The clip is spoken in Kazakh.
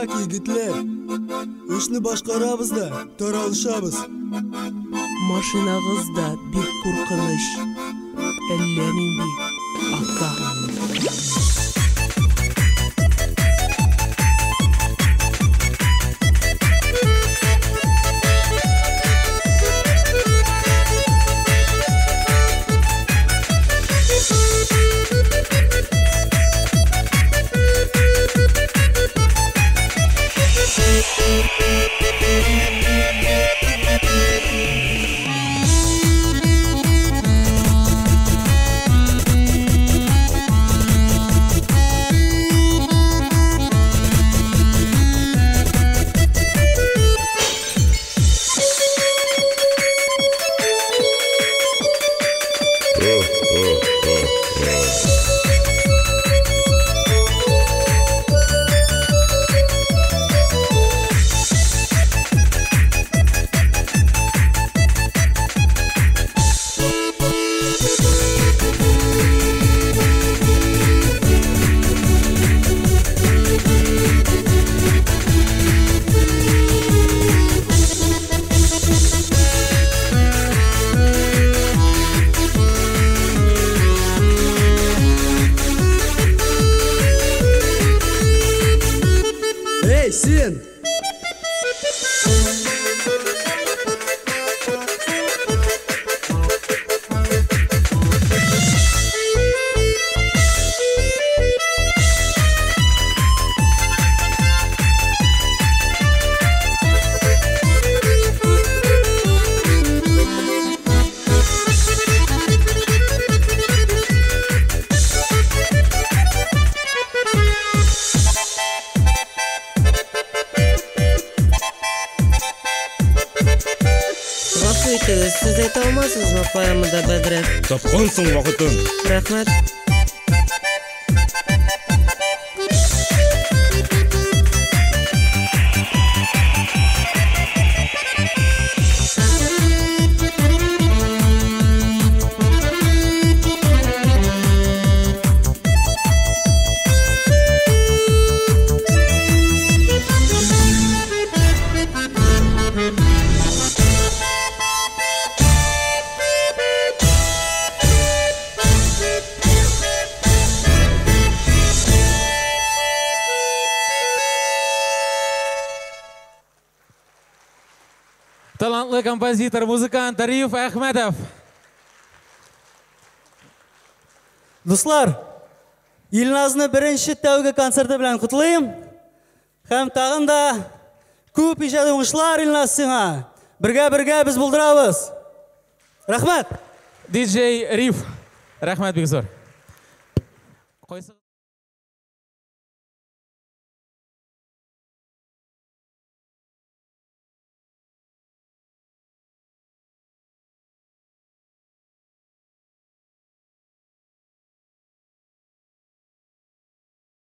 Так, егетлер. Ишни башкарабыз да, таралышабыз. Машинагыз да бик куркыныч. Әллә нинди ака. Ey sen! Siz ayta olmasınızmı poyamıda Bedret? Tapqansın vaqtın. Rahmat. Талантлы композитор, музыкант Ариф Ахмедов. Достар, Илназны бірінші тәуге концерті білән құтлайым. Хәм тағын да көп ижады оңышлар Илназ сыңа. Бірге біз бұлдырабыз. Рахмет. Диджей Риф. Рахмет бик зор.